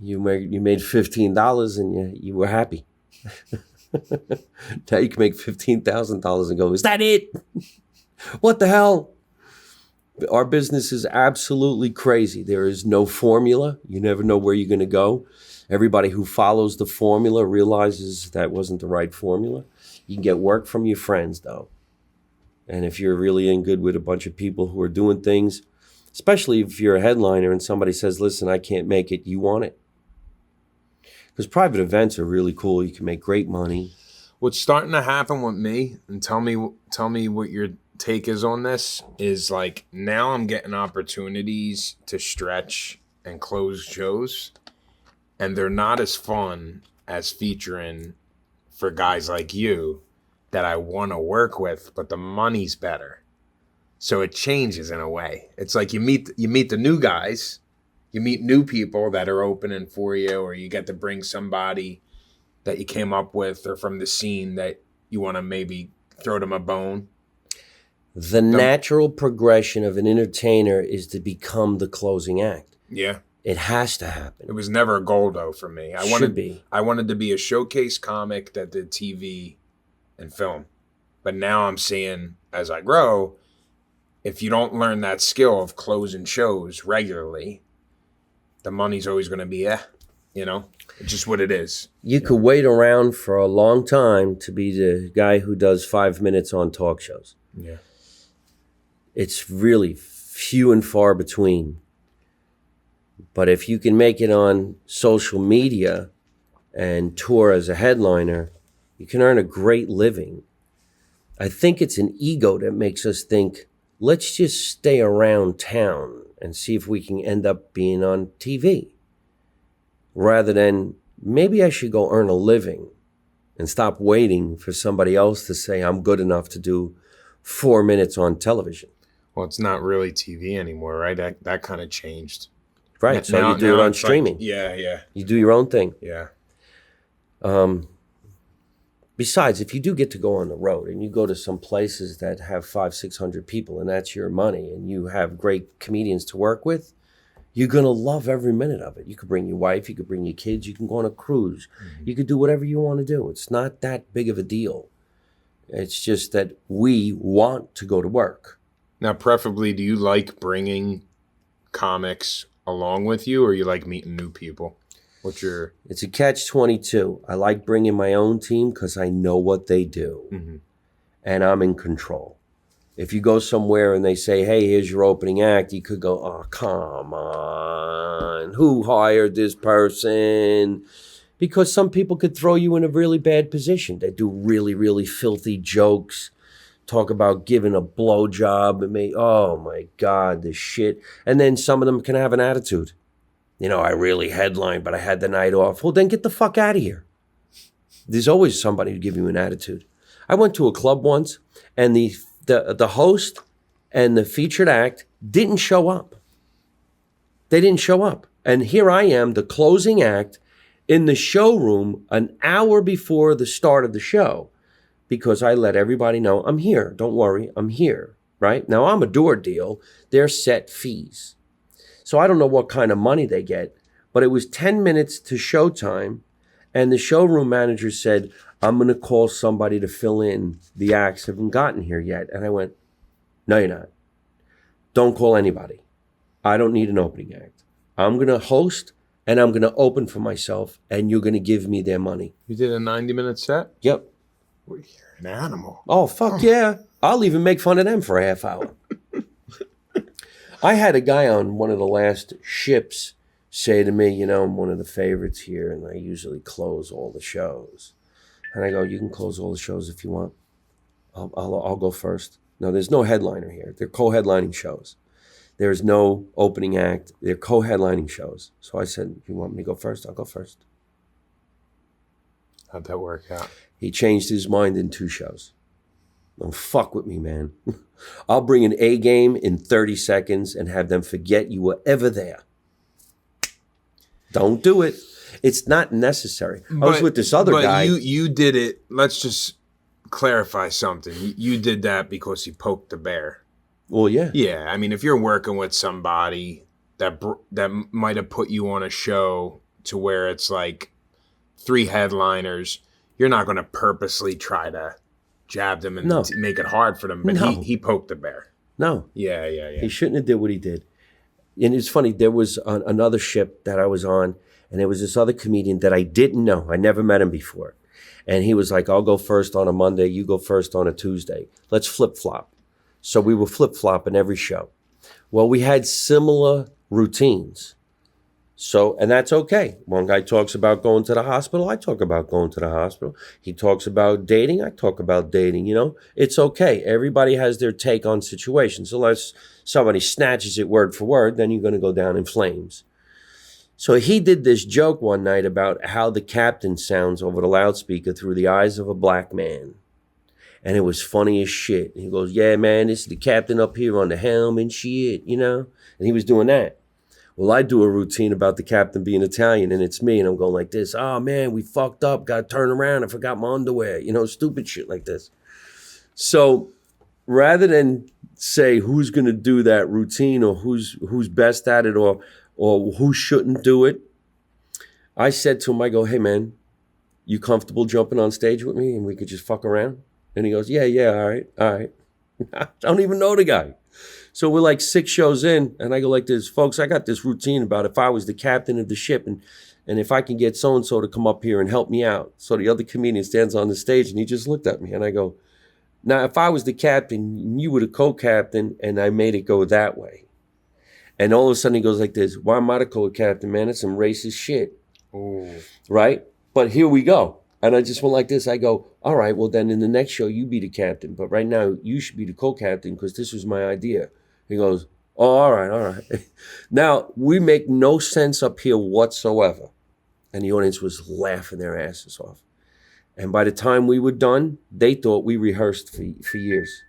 you made $15 and you were happy. Now you can make $15,000 and go, is that it? What the hell? Our business is absolutely crazy. There is no formula. You never know where you're going to go. Everybody who follows the formula realizes that wasn't the right formula. You can get work from your friends, though. And if you're really in good with a bunch of people who are doing things, especially if you're a headliner and somebody says, listen, I can't make it, you want it. Because private events are really cool. You can make great money. What's starting to happen with me, and tell me what your take is on this, is like now I'm getting opportunities to stretch and close shows, and they're not as fun as featuring for guys like you that I want to work with, but the money's better. So it changes in a way. It's like you meet the new guys, you meet new people that are opening for you, or you get to bring somebody that you came up with or from the scene that you want to maybe throw them a bone. The natural progression of an entertainer is to become the closing act. Yeah. It has to happen. It was never a goal, though, for me. I wanted to be a showcase comic that did TV and film. But now I'm seeing, as I grow, if you don't learn that skill of closing shows regularly, the money's always going to be, it's just what it is. You could wait around for a long time to be the guy who does 5 minutes on talk shows. Yeah. It's really few and far between. But if you can make it on social media and tour as a headliner, you can earn a great living. I think it's an ego that makes us think, let's just stay around town and see if we can end up being on TV. Rather than, maybe I should go earn a living and stop waiting for somebody else to say I'm good enough to do 4 minutes on television. Well, it's not really TV anymore, right? That kind of changed. Right, so you do it on streaming. Like, yeah. You do your own thing. Yeah. Besides, if you do get to go on the road and you go to some places that have 500-600 people and that's your money and you have great comedians to work with, you're going to love every minute of it. You could bring your wife, you could bring your kids, you can go on a cruise. Mm-hmm. You could do whatever you want to do. It's not that big of a deal. It's just that we want to go to work. Now, preferably, do you like bringing comics along with you, or you like meeting new people? It's a catch-22. I like bringing my own team because I know what they do, mm-hmm. and I'm in control. If you go somewhere and they say, hey, here's your opening act, you could go, oh, come on. Who hired this person? Because some people could throw you in a really bad position. They do really, really filthy jokes, talk about giving a blowjob, and oh my God, this shit. And then some of them can have an attitude. I really headlined, but I had the night off. Well, then get the fuck out of here. There's always somebody to give you an attitude. I went to a club once, and the host and the featured act didn't show up. They didn't show up. And here I am, the closing act, in the showroom an hour before the start of the show, because I let everybody know, I'm here. Don't worry, I'm here, right? Now, I'm a door deal. They're set fees. So I don't know what kind of money they get, but it was 10 minutes to showtime, and the showroom manager said, I'm going to call somebody to fill in. The acts haven't gotten here yet. And I went, no, you're not. Don't call anybody. I don't need an opening act. I'm going to host, and I'm going to open for myself, and you're going to give me their money. You did a 90-minute set? Yep. Well, you're an animal. Oh, fuck yeah. I'll even make fun of them for a half hour. I had a guy on one of the last ships say to me, I'm one of the favorites here, and I usually close all the shows. And I go, you can close all the shows if you want. I'll go first. No, there's no headliner here. They're co-headlining shows. There's no opening act. They're co-headlining shows. So I said, if you want me to go first, I'll go first. How'd that work out? He changed his mind in 2 shows. Don't fuck with me, man. I'll bring an A game in 30 seconds and have them forget you were ever there. Don't do it. It's not necessary. I was with this other guy. But you did it. Let's just clarify something. You did that because you poked the bear. Well, yeah. Yeah. I mean, if you're working with somebody that might have put you on a show to where it's like 3 headliners, you're not going to purposely try to jab them and make it hard for them. But he poked the bear. No. Yeah. He shouldn't have did what he did. And it's funny, there was another ship that I was on, and there was this other comedian that I didn't know. I never met him before. And he was like, I'll go first on a Monday, you go first on a Tuesday. Let's flip-flop. So we were flip-flopping every show. Well, we had similar routines. So, and that's okay. One guy talks about going to the hospital. I talk about going to the hospital. He talks about dating. I talk about dating. It's okay. Everybody has their take on situations. Unless somebody snatches it word for word, then you're going to go down in flames. So he did this joke one night about how the captain sounds over the loudspeaker through the eyes of a black man. And it was funny as shit. He goes, yeah, man, this is the captain up here on the helm and shit, And he was doing that. Well, I do a routine about the captain being Italian, and it's me, and I'm going like this. Oh, man, we fucked up. Got to turn around. I forgot my underwear. Stupid shit like this. So rather than say who's going to do that routine or who's best at it or who shouldn't do it, I said to him, I go, hey, man, you comfortable jumping on stage with me and we could just fuck around? And he goes, yeah, all right. I don't even know the guy. So we're like 6 shows in, and I go like this, folks, I got this routine about if I was the captain of the ship and if I can get so-and-so to come up here and help me out. So the other comedian stands on the stage, and he just looked at me, and I go, now, if I was the captain, you were the co-captain, and I made it go that way. And all of a sudden he goes like this, why am I the co-captain, man? It's some racist shit. Ooh. Right? But here we go. And I just went like this. I go, all right, well, then in the next show, you be the captain. But right now, you should be the co-captain because this was my idea. He goes, oh, all right. Now, we make no sense up here whatsoever. And the audience was laughing their asses off. And by the time we were done, they thought we rehearsed for years.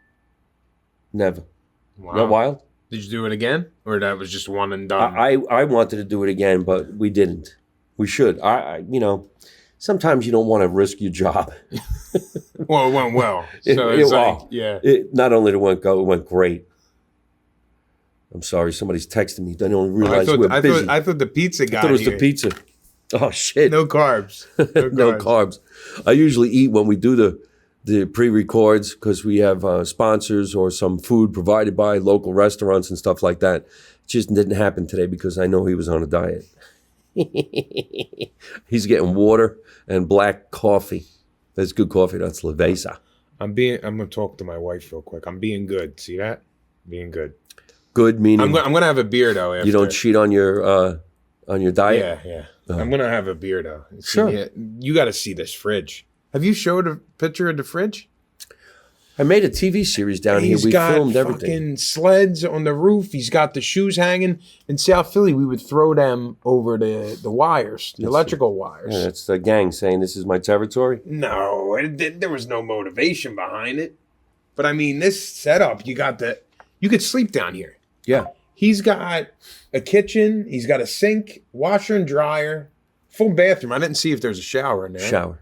Never. Wow. Isn't that wild? Did you do it again? Or that was just one and done? I wanted to do it again, but we didn't. We should. Sometimes you don't want to risk your job. Well, it went well. So not only did it went go, it went great. I'm sorry, somebody's texting me. They don't realize we're busy. I thought the pizza guy. I thought it was the pizza. Oh shit! No carbs. No carbs. I usually eat when we do the pre-records because we have sponsors or some food provided by local restaurants and stuff like that. It just didn't happen today because I know he was on a diet. He's getting water and black coffee. That's good coffee. That's Lavesa. I'm gonna talk to my wife real quick. I'm being good. See that? Being good. Good meaning. I'm gonna have a beer though. After. You don't cheat on your diet. Yeah. I'm gonna have a beer though. Sure. You got to see this fridge. Have you showed a picture of the fridge? I made a TV series down here. We filmed everything. He's got fucking sleds on the roof. He's got the shoes hanging. In South Philly, we would throw them over the wires, the electrical wires. Yeah, that's the gang saying this is my territory. No, there was no motivation behind it. But I mean, this setup, you could sleep down here. Yeah. He's got a kitchen. He's got a sink, washer and dryer, full bathroom. I didn't see if there's a shower in there. Shower.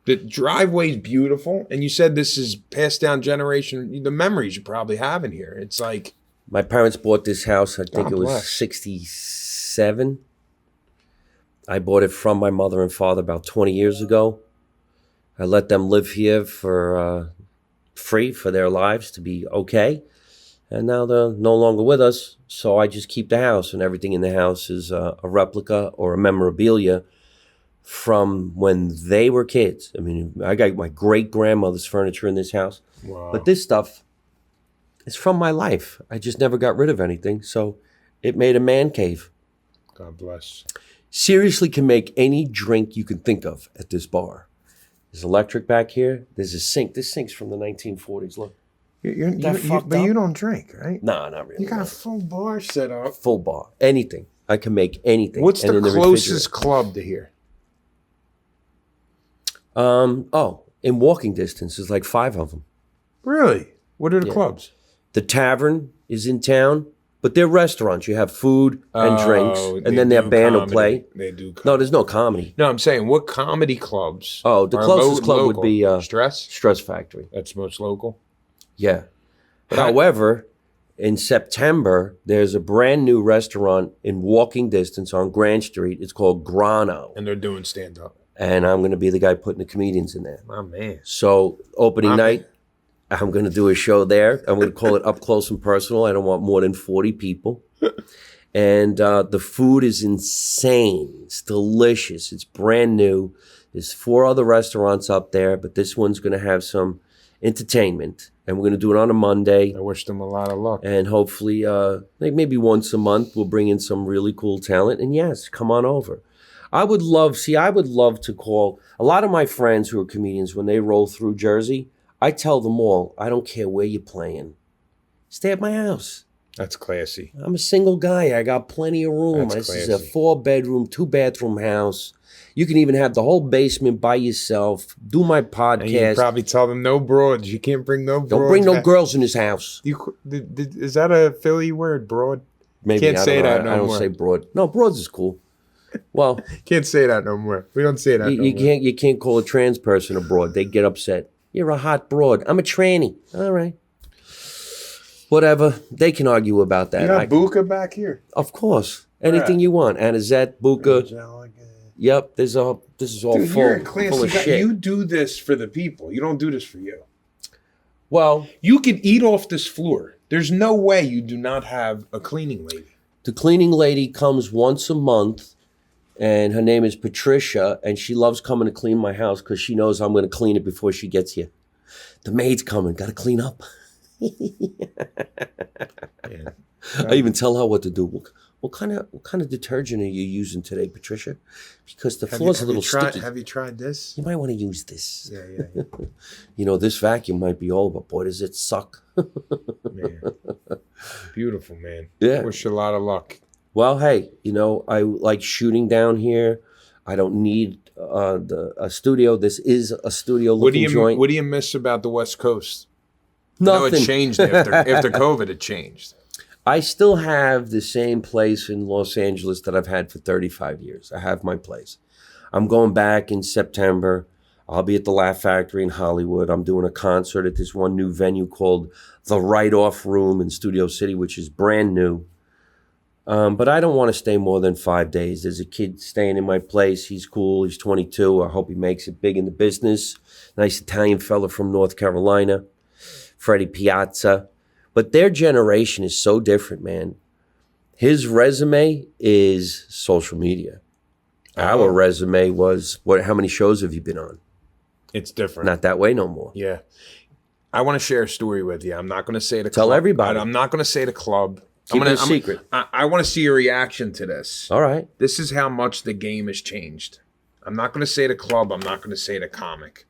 The driveway's beautiful. And you said this is passed down generation. The memories you probably have in here. It's like. My parents bought this house. I think it was 67. I bought it from my mother and father about 20 years ago. I let them live here for free for their lives to be okay. And now they're no longer with us, so I just keep the house, and everything in the house is a replica or a memorabilia from when they were kids. I mean, I got my great-grandmother's furniture in this house. Wow. But this stuff is from my life. I just never got rid of anything, so it made a man cave. God bless. Seriously can make any drink you can think of at this bar. There's electric back here. There's a sink. This sink's from the 1940s. Look. But you don't drink, right? No, not really. You got a full bar set up. Full bar. Anything. I can make anything. What's the closest club to here? In walking distance, there's like 5 of them. Really? What are the clubs? The Tavern is in town, but they're restaurants. You have food and drinks, and then their band will play. They do comedy. No, there's no comedy. No, I'm saying what comedy clubs? Oh, the closest club local? would be Stress? Stress Factory. That's most local? Yeah. However, in September, there's a brand new restaurant in walking distance on Grand Street. It's called Grano. And they're doing stand-up. and I'm going to be the guy putting the comedians in there. My man. So opening night, I'm going to do a show there. I'm going to call it Up Close and Personal. I don't want more than 40 people. And the food is insane. It's delicious. It's brand new. There's 4 other restaurants up there, but this one's going to have some entertainment. And we're going to do it on a Monday. I wish them a lot of luck. And hopefully, like maybe once a month, we'll bring in some really cool talent. And yes, come on over. I would love to call a lot of my friends who are comedians when they roll through Jersey. I tell them all, I don't care where you're playing. Stay at my house. That's classy. I'm a single guy. I got plenty of room. This is a 4-bedroom, 2-bathroom house. You can even have the whole basement by yourself. Do my podcast. And you probably tell them no broads. You can't bring no broads. Don't bring no girls in this house. Is that a Philly word, broad? Maybe. Can't say that no more. I don't say broad. No, broads is cool. Well, can't say that no more. We don't say that no more. You can't call a trans person a broad. They get upset. You're a hot broad. I'm a tranny. All right. Whatever. They can argue about that. You got Buka back here? Of course. Anything you want. Anisette, Buka. Yep. This is all full of shit. You do this for the people. You don't do this for you. Well, you could eat off this floor. There's no way you do not have a cleaning lady. The cleaning lady comes once a month, and her name is Patricia, and she loves coming to clean my house because she knows I'm going to clean it before she gets here. The maid's coming. Got to clean up. I even tell her what to do. What kind of detergent are you using today, Patricia? Because the floor's a little sticky. Have you tried this? You might want to use this. Yeah. You know, this vacuum might be old, but boy, does it suck. Man. Beautiful, man. Yeah. Wish you a lot of luck. Well, hey, you know, I like shooting down here. I don't need a studio. This is a studio-looking joint. What do you miss about the West Coast? Nothing. I know it changed after COVID. It changed. I still have the same place in Los Angeles that I've had for 35 years. I have my place. I'm going back in September. I'll be at the Laugh Factory in Hollywood. I'm doing a concert at this one new venue called The Write-Off Room in Studio City, which is brand new. But I don't want to stay more than 5 days. There's a kid staying in my place. He's cool. He's 22. I hope he makes it big in the business. Nice Italian fella from North Carolina, Freddie Piazza. But their generation is so different, man. His resume is social media. Our resume was, how many shows have you been on? It's different. Not that way no more. Yeah. I want to share a story with you. I'm not going to say the club. Tell everybody. I'm not going to say the club. Keep it a secret. I want to see your reaction to this. All right. This is how much the game has changed. I'm not going to say the club. I'm not going to say the comic.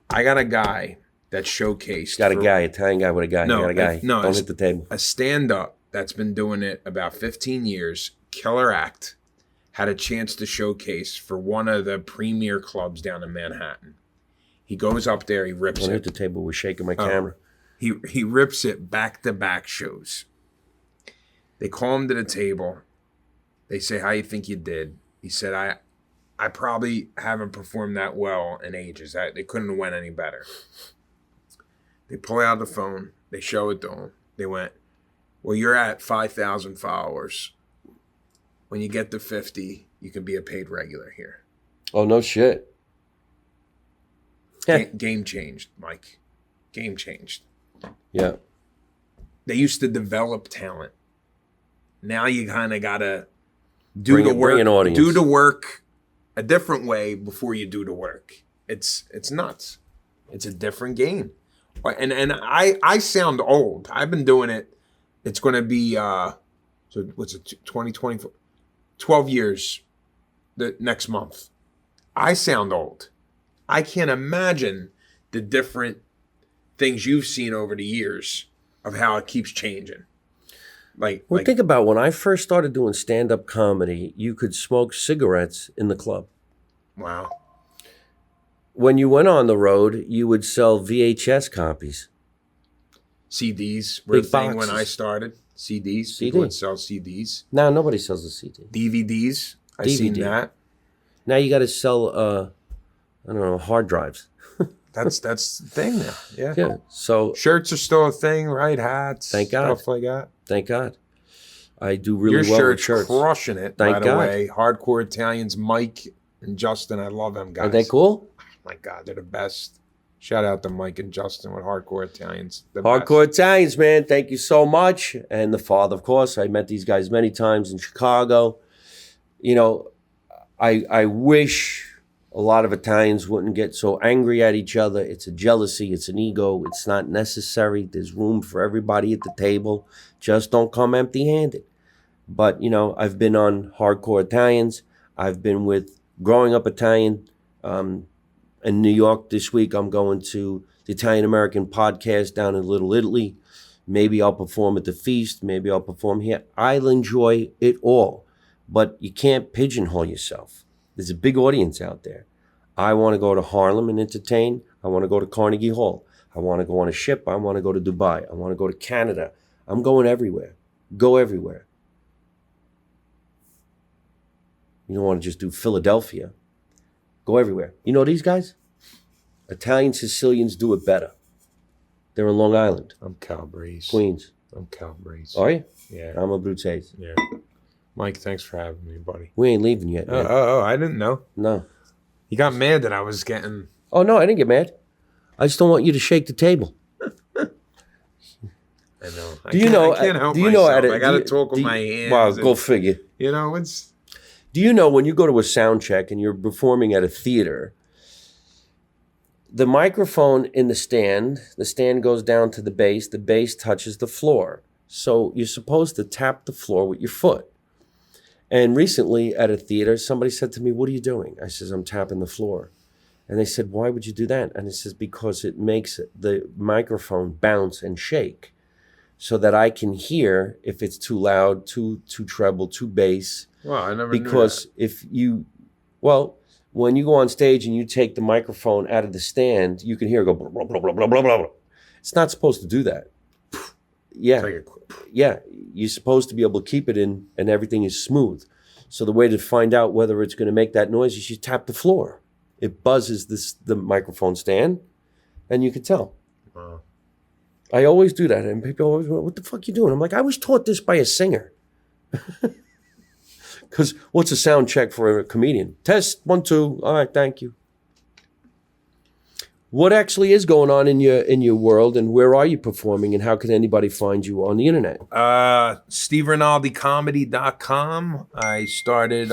I got a guy that showcased. Italian guy with a guy. No, got a guy. No, don't hit the table. A stand-up that's been doing it about 15 years, killer act, had a chance to showcase for one of the premier clubs down in Manhattan. He goes up there, he rips it. Don't hit the table. We're shaking my camera. He rips it back-to-back shows. They call him to the table. They say, how you think you did? He said, I probably haven't performed that well in ages. They couldn't have went any better. They pull out the phone. They show it to him. They went, well, you're at 5,000 followers. When you get to 50, you can be a paid regular here. Oh, no shit. Game changed, Mike. Game changed. Yeah. They used to develop talent. Now you kind of got to do the work a different way before you do the work. It's nuts. It's a different game. And I sound old. I've been doing it. It's going to be, so what's it, 2024? 12 years the next month. I sound old. I can't imagine the different things you've seen over the years of how it keeps changing. Think about when I first started doing stand-up comedy, you could smoke cigarettes in the club. Wow. When you went on the road, you would sell VHS copies. CDs were a thing when I started. CDs. People would sell CDs. Now nobody sells a CD. DVDs. I've seen that. Now you got to sell, hard drives. That's the thing now. Yeah. Yeah. So shirts are still a thing, right? Hats. Thank God. Stuff like that. Thank God. I do really well with shirts. Your shirt's crushing it, by the way. Hardcore Italians, Mike and Justin. I love them guys. Are they cool? Oh my God, they're the best. Shout out to Mike and Justin with Hardcore Italians. Hardcore Italians, man. Thank you so much. And the father, of course. I met these guys many times in Chicago. You know, I wish a lot of Italians wouldn't get so angry at each other. It's a jealousy. It's an ego. It's not necessary. There's room for everybody at the table. Just don't come empty-handed. But, you know, I've been on Hardcore Italians. I've been with Growing Up Italian. In New York this week, I'm going to the Italian American podcast down in Little Italy. Maybe I'll perform at the Feast. Maybe I'll perform here. I'll enjoy it all. But you can't pigeonhole yourself. There's a big audience out there. I want to go to Harlem and entertain. I want to go to Carnegie Hall. I want to go on a ship. I want to go to Dubai. I want to go to Canada. I'm going everywhere. Go everywhere. You don't want to just do Philadelphia. Go everywhere. You know these guys? Italian Sicilians do it better. They're in Long Island. I'm Calabrese. Queens. I'm Calabrese. Are you? Yeah. I'm Abruzzese. Yeah. Mike, thanks for having me, buddy. We ain't leaving yet, man. Oh, I didn't know. No. You got mad that I was getting... Oh, no, I didn't get mad. I just don't want you to shake the table. I know. I can't help myself. I got to talk with my hands. Well, go figure. You know, it's... Do you know when you go to a sound check and you're performing at a theater, the microphone in the stand goes down to the bass touches the floor. So you're supposed to tap the floor with your foot. And recently at a theater, somebody said to me, "What are you doing?" I says, "I'm tapping the floor." And they said, "Why would you do that?" And it says, "Because it makes the microphone bounce and shake so that I can hear if it's too loud, too treble, too bass." Well, I never because knew that. When you go on stage and you take the microphone out of the stand, you can hear it go blah, blah, blah, blah, blah, blah, blah. It's not supposed to do that. Yeah. Yeah. You're supposed to be able to keep it in and everything is smooth. So the way to find out whether it's going to make that noise is you tap the floor. It buzzes the microphone stand and you can tell. Wow. I always do that. And people always go, "What the fuck you doing?" I'm like, I was taught this by a singer. Because what's a sound check for a comedian? Test, 1, 2. All right, thank you. What actually is going on in your world, and where are you performing, and how can anybody find you on the internet? SteveRinaldiComedy.com. I started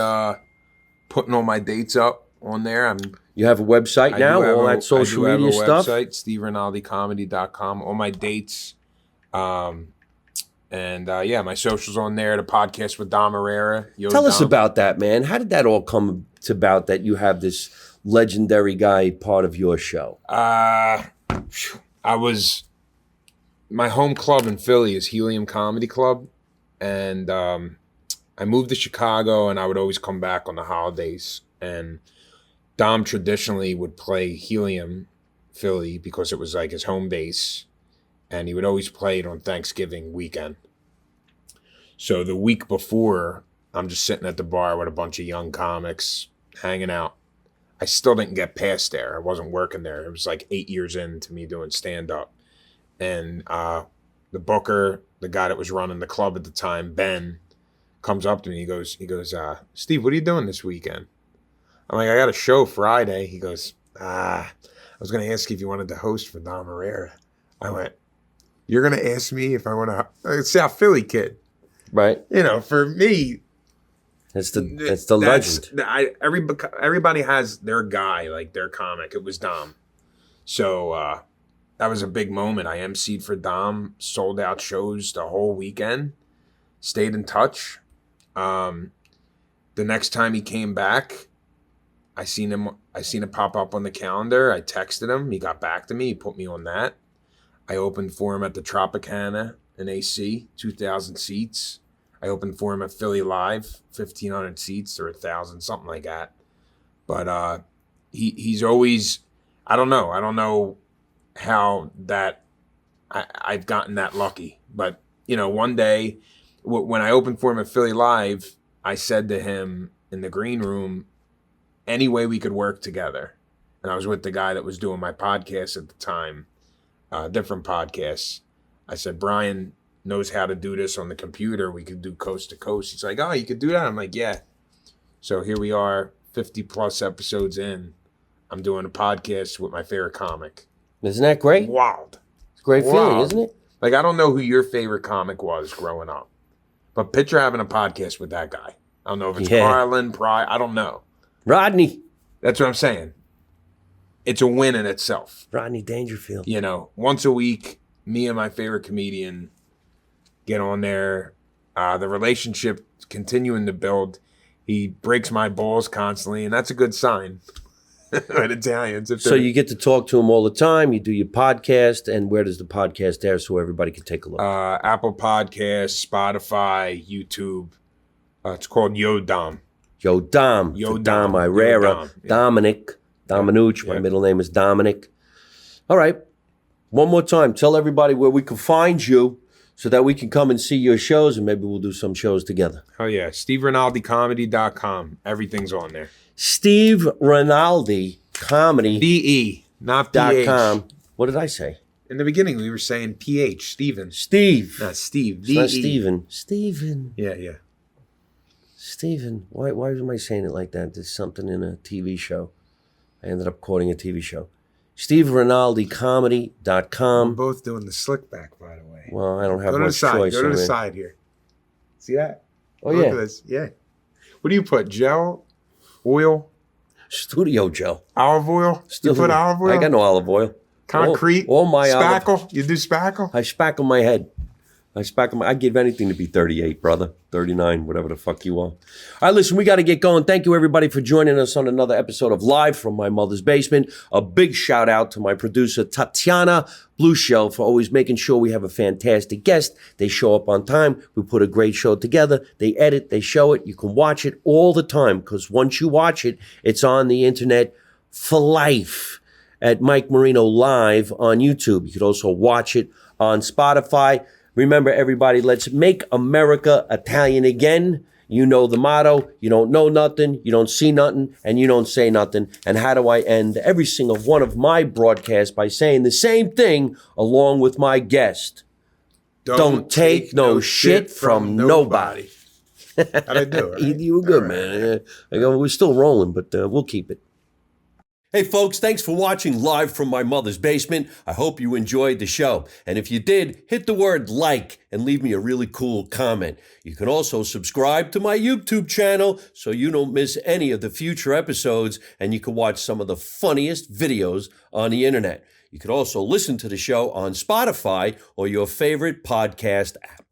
putting all my dates up on there. You have a website now, all that social media stuff? I do have a website, SteveRinaldiComedy.com. All my dates. And my socials on there, the podcast with Dom Herrera. Tell us about that, man. How did that all come about that you have this legendary guy part of your show? My home club in Philly is Helium Comedy Club. And I moved to Chicago and I would always come back on the holidays. And Dom traditionally would play Helium Philly because it was like his home base. And he would always play it on Thanksgiving weekend. So the week before, I'm just sitting at the bar with a bunch of young comics hanging out. I still didn't get past there. I wasn't working there. It was like 8 years into me doing stand-up. And the booker, the guy that was running the club at the time, Ben, comes up to me. He goes, "Steve, what are you doing this weekend?" I'm like, "I got a show Friday." He goes, "I was going to ask you if you wanted to host for Dom Herrera." I went, "You're going to ask me if I want to..." South Philly kid. Right. You know, for me... That's the legend. Everybody has their guy, like their comic. It was Dom. So that was a big moment. I emceed for Dom, sold out shows the whole weekend, stayed in touch. The next time he came back, I seen it pop up on the calendar. I texted him. He got back to me. He put me on that. I opened for him at the Tropicana in AC, 2,000 seats. I opened for him at Philly Live, 1,500 seats or 1,000, something like that. But he's always, I don't know how that I've gotten that lucky. But, you know, one day when I opened for him at Philly Live, I said to him in the green room, any way we could work together. And I was with the guy that was doing my podcast at the time, different podcasts. I said, "Brian knows how to do this on the computer. We could do coast to coast." He's like, "Oh, you could do that?" I'm like, "Yeah." So here we are, 50 plus episodes in, I'm doing a podcast with my favorite comic. Isn't that great? Wild. It's a great feeling, isn't it? Like, I don't know who your favorite comic was growing up, but picture having a podcast with that guy. I don't know if it's Carlin, Pry. I don't know. Rodney. That's what I'm saying. It's a win in itself. Rodney Dangerfield. You know, once a week, me and my favorite comedian get on there. The relationship continuing to build. He breaks my balls constantly, and that's a good sign. With Italians. So you get to talk to him all the time. You do your podcast, and where does the podcast air so everybody can take a look? Apple Podcasts, Spotify, YouTube. It's called Yo Dom. Yo Dom. Yo Dom Dom. Irera. Yo Dom. Yeah. Dominic. Dominucci. Yeah. My middle name is Dominic. All right. One more time. Tell everybody where we can find you so that we can come and see your shows, and maybe we'll do some shows together. Oh, yeah. SteveRinaldiComedy.com. Everything's on there. Steve Rinaldi Comedy. VE, not PH. .com. What did I say? In the beginning, we were saying PH, Steven. Steve. Not Steve. It's VE. not Steven. Steven. Yeah. Steven. Why am I saying it like that? There's something in a TV show. I ended up quoting a TV show. SteveRinaldiComedy.com. We're both doing the slick back, by the way. Well, I don't have Go to much the side. choice. Go to the side here. See that? Oh, Look yeah. at this. Yeah. What do you put? Gel? Oil? Studio Joe. Olive oil? You put olive oil? I got no olive oil. Concrete? All my spackle? You do spackle? I spackle my head. I'd give anything to be 38, brother. 39, whatever the fuck you are. All right, listen, we got to get going. Thank you, everybody, for joining us on another episode of Live from My Mother's Basement. A big shout out to my producer, Tatiana Blue Shell, for always making sure we have a fantastic guest. They show up on time. We put a great show together. They edit. They show it. You can watch it all the time because once you watch it, it's on the internet for life at Mike Marino Live on YouTube. You could also watch it on Spotify. Remember, everybody, let's make America Italian again. You know the motto. You don't know nothing, you don't see nothing, and you don't say nothing. And how do I end every single one of my broadcasts by saying the same thing along with my guest? Don't take no shit from nobody. How'd I do it? Right? You were good, man. We're still rolling, but we'll keep it. Hey folks, thanks for watching Live from My Mother's Basement. I hope you enjoyed the show. And if you did, hit the word like and leave me a really cool comment. You can also subscribe to my YouTube channel so you don't miss any of the future episodes and you can watch some of the funniest videos on the internet. You can also listen to the show on Spotify or your favorite podcast app.